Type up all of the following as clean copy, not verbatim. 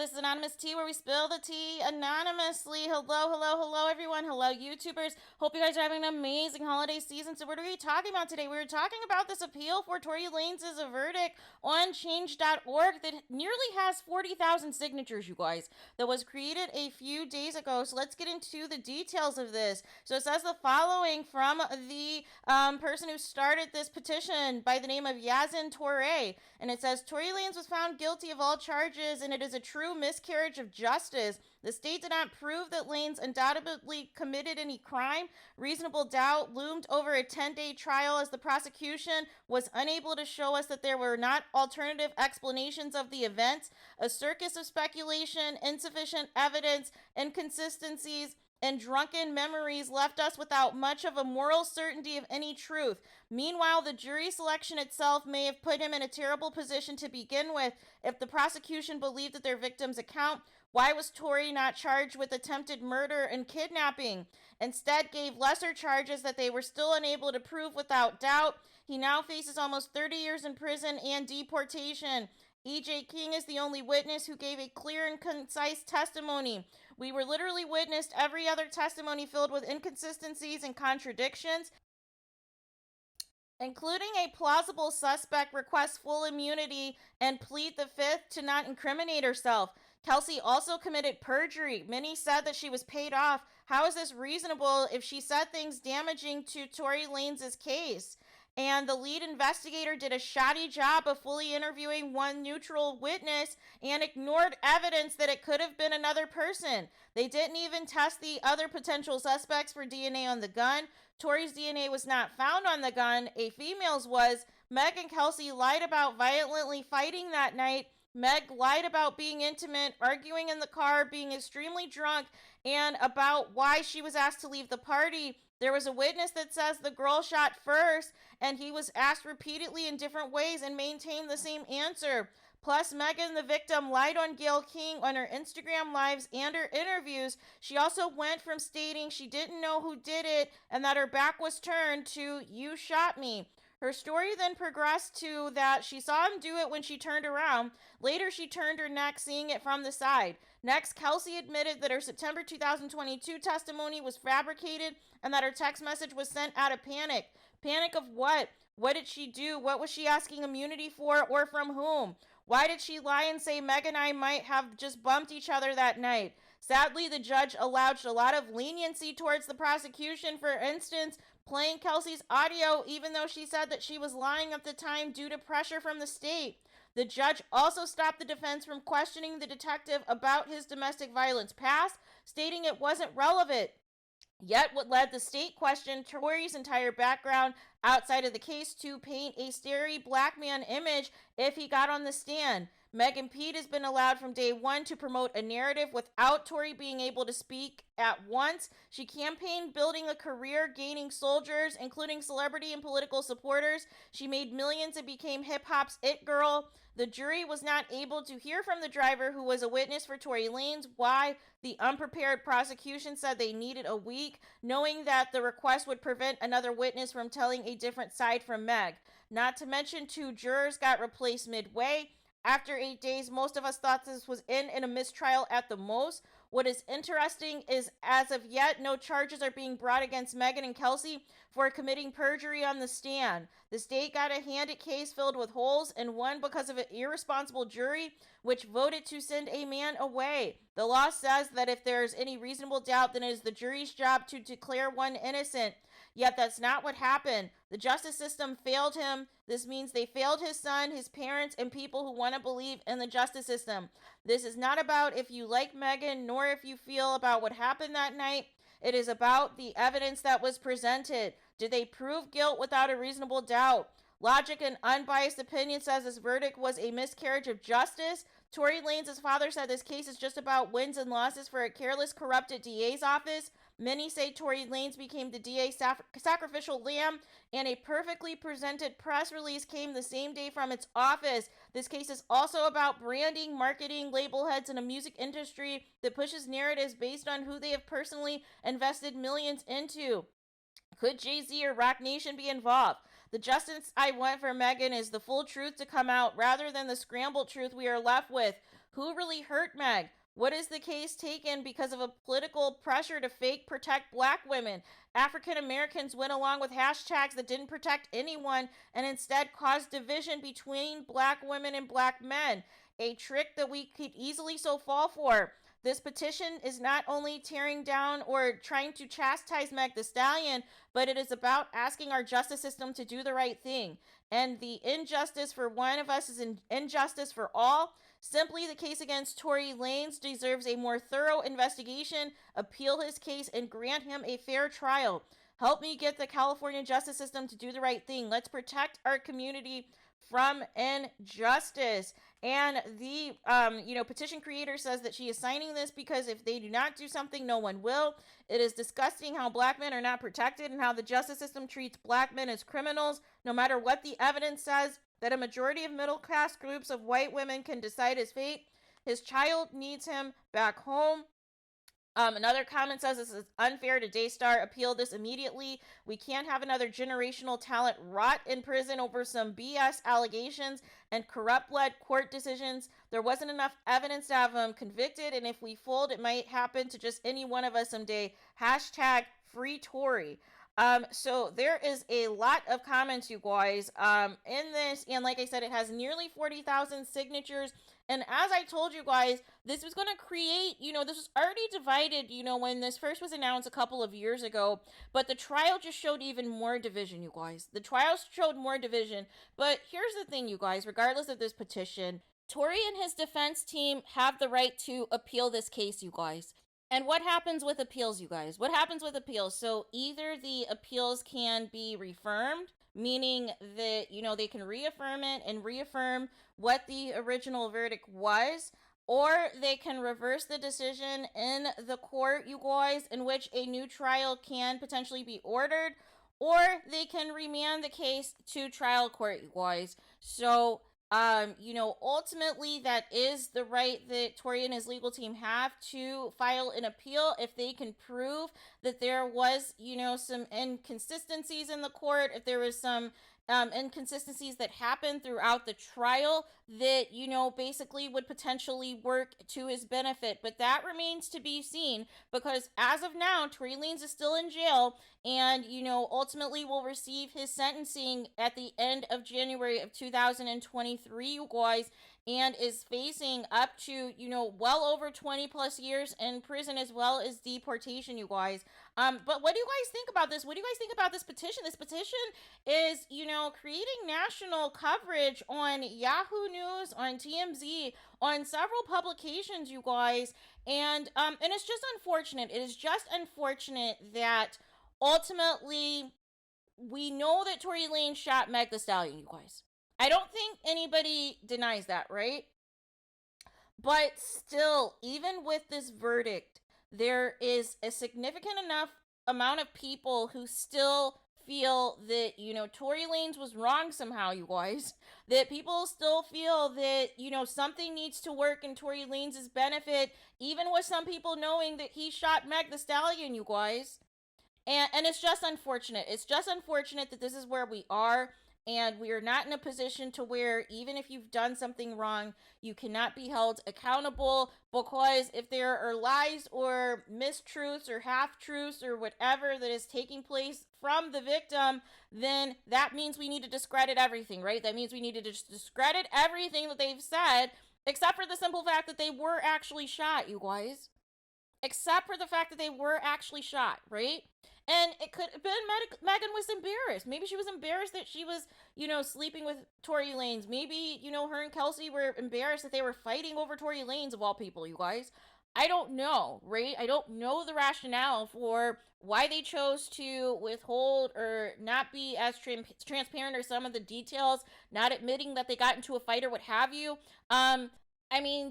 This is Anonymous Tea, where we spill the tea anonymously. Hello, everyone. Hello, YouTubers. Hope you guys are having an amazing holiday season. So what are we talking about today? We're talking about this appeal for Tory Lanez's verdict on Change.org that nearly has 40,000 signatures, you guys, that was created a few days ago. So let's get into the details of this. So it says the following from the person who started this petition by the name of Yazin Toure. And it says, Tory Lanez was found guilty of all charges, and it is a true miscarriage of justice. The state did not prove that Lanez undoubtedly committed any crime. Reasonable doubt loomed over a 10-day trial as the prosecution was unable to show us that there were not alternative explanations of the events. A circus of speculation, insufficient evidence, inconsistencies, and drunken memories left us without much of a moral certainty of any truth. Meanwhile, the jury selection itself may have put him in a terrible position to begin with. If the prosecution believed that their victim's account, why was Tory not charged with attempted murder and kidnapping? Instead, gave lesser charges that they were still unable to prove without doubt. He now faces almost 30 years in prison and deportation. E.J. King is the only witness who gave a clear and concise testimony. We were literally witnessed every other testimony filled with inconsistencies and contradictions, including a plausible suspect requests full immunity and plead the fifth to not incriminate herself. Kelsey also committed perjury. Many said that she was paid off. How is this reasonable if she said things damaging to Tory Lanez's case? And the lead investigator did a shoddy job of fully interviewing one neutral witness and ignored evidence that it could have been another person. They didn't even test the other potential suspects for DNA on the gun. Tory's DNA was not found on the gun. A female's was. Meg and Kelsey lied about violently fighting that night. Meg lied about being intimate, arguing in the car, being extremely drunk, and about why she was asked to leave the party. There was a witness that says the girl shot first, and he was asked repeatedly in different ways and maintained the same answer. Plus, Megan, the victim, lied on Gayle King on her Instagram lives and her interviews. She also went from stating she didn't know who did it and that her back was turned to, "You shot me." Her story then progressed to that she saw him do it when she turned around. Later, she turned her neck, seeing it from the side. Next, Kelsey admitted that her September 2022 testimony was fabricated and that her text message was sent out of panic. Panic of what? What did she do? What was she asking immunity for, or from whom? Why did she lie and say Meg and I might have just bumped each other that night? Sadly, the judge allowed a lot of leniency towards the prosecution. For instance, playing Kelsey's audio even though she said that she was lying at the time due to pressure from the state. The judge also stopped the defense from questioning the detective about his domestic violence past, stating it wasn't relevant. Yet what led the state question Tory's entire background outside of the case to paint a starry black man image if he got on the stand. Megan Pete has been allowed from day one to promote a narrative without Tory being able to speak at once. She campaigned building a career, gaining soldiers, including celebrity and political supporters. She made millions and became hip-hop's it girl. The jury was not able to hear from the driver, who was a witness for Tory Lanez. Why? The unprepared prosecution said they needed a week, knowing that the request would prevent another witness from telling a different side from Meg. Not to mention 2 jurors got replaced midway. After 8 days, most of us thought this was in a mistrial at the most. What is interesting is, as of yet, no charges are being brought against Megan and Kelsey for committing perjury on the stand. The state got a handed case filled with holes and won because of an irresponsible jury which voted to send a man away. The law says that if there is any reasonable doubt, then it is the jury's job to declare one innocent. Yet that's not what happened. The justice system failed him. This means they failed his son, his parents, and people who want to believe in the justice system. This is not about if you like Megan, nor if you feel about what happened that night. It is about the evidence that was presented. Did they prove guilt without a reasonable doubt? Logic and unbiased opinion says this verdict was a miscarriage of justice. Tory Lanez's father said this case is just about wins and losses for a careless, corrupted DA's office. Many say Tory Lanez became the DA's sacrificial lamb, and a perfectly presented press release came the same day from its office. This case is also about branding, marketing, label heads, and a music industry that pushes narratives based on who they have personally invested millions into. Could Jay-Z or Roc Nation be involved? The justice I want for Megan is the full truth to come out rather than the scrambled truth we are left with. Who really hurt Meg? What is the case taken because of a political pressure to fake protect black women? African Americans went along with hashtags that didn't protect anyone and instead caused division between black women and black men. A trick that we could easily so fall for. This petition is not only tearing down or trying to chastise Meg the Stallion, but it is about asking our justice system to do the right thing. And the injustice for one of us is an injustice for all. Simply, the case against Tory Lanez deserves a more thorough investigation, appeal his case, and grant him a fair trial. Help me get the California justice system to do the right thing. Let's protect our community from injustice. And the petition creator says that she is signing this because if they do not do something, no one will. It is disgusting how black men are not protected and how the justice system treats black men as criminals, no matter what the evidence says. That a majority of middle-class groups of white women can decide his fate. His child needs him back home. Another comment says this is unfair to Daystar. Appeal this immediately. We can't have another generational talent rot in prison over some BS allegations and corrupt-led court decisions. There wasn't enough evidence to have him convicted, and if we fold, it might happen to just any one of us someday. Hashtag free Tory. So there is a lot of comments, you guys, in this, and like I said, it has nearly 40,000 signatures, and as I told you guys, this was going to create, this was already divided, when this first was announced a couple of years ago, but the trial just showed even more division, you guys. The trial showed more division, but here's the thing, you guys, regardless of this petition, Tory and his defense team have the right to appeal this case, you guys. And what happens with appeals, you guys? What happens with appeals? So either the appeals can be reaffirmed, meaning that, they can reaffirm it and reaffirm what the original verdict was, or they can reverse the decision in the court, you guys, in which a new trial can potentially be ordered, or they can remand the case to trial court, you guys. So ultimately that is the right that Tory and his legal team have to file an appeal if they can prove that there was, some inconsistencies in the court, if there was some inconsistencies that happened throughout the trial that, basically would potentially work to his benefit. But that remains to be seen because as of now, Tory Lanez is still in jail and, ultimately will receive his sentencing at the end of January of 2023, you guys, and is facing up to, well over 20 plus years in prison as well as deportation, you guys. But what do you guys think about this? What do you guys think about this petition? This petition is, creating national coverage on Yahoo News, on TMZ, on several publications, you guys. And it's just unfortunate. It is just unfortunate that ultimately we know that Tory Lanez shot Meg the Stallion, you guys. I don't think anybody denies that, right? But still, even with this verdict, there is a significant enough amount of people who still feel that, Tory Lanez was wrong somehow, you guys. That people still feel that, something needs to work in Tory Lanez's benefit, even with some people knowing that he shot Meg the Stallion, you guys. And it's just unfortunate. It's just unfortunate that this is where we are. And we are not in a position to where even if you've done something wrong, you cannot be held accountable, because if there are lies or mistruths or half-truths or whatever that is taking place from the victim, then that means we need to discredit everything, right? That means we need to just discredit everything that they've said, except for the simple fact that they were actually shot, you guys. Except for the fact that they were actually shot, right? And it could have been Megan was embarrassed. Maybe she was embarrassed that she was, sleeping with Tory Lanez. Maybe, her and Kelsey were embarrassed that they were fighting over Tory Lanez, of all people, you guys. I don't know, right? I don't know the rationale for why they chose to withhold or not be as transparent or some of the details, not admitting that they got into a fight or what have you.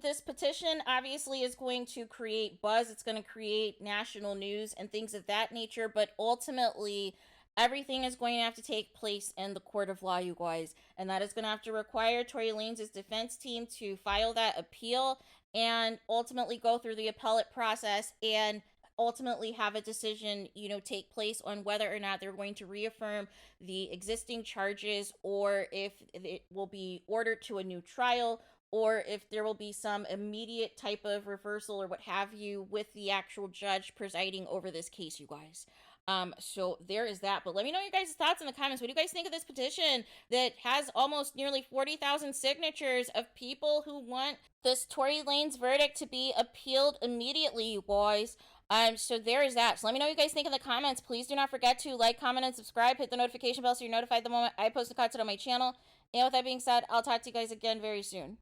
This petition obviously is going to create buzz. It's going to create national news and things of that nature. But ultimately, everything is going to have to take place in the court of law, you guys. And that is going to have to require Tory Lanez's defense team to file that appeal and ultimately go through the appellate process and ultimately have a decision, take place on whether or not they're going to reaffirm the existing charges, or if it will be ordered to a new trial, or if there will be some immediate type of reversal or what have you with the actual judge presiding over this case, you guys. So there is that. But let me know your guys' thoughts in the comments. What do you guys think of this petition that has almost nearly 40,000 signatures of people who want this Tory Lanez verdict to be appealed immediately, you guys? So there is that. So let me know what you guys think in the comments. Please do not forget to like, comment, and subscribe. Hit the notification bell so you're notified the moment I post a content on my channel. And with that being said, I'll talk to you guys again very soon.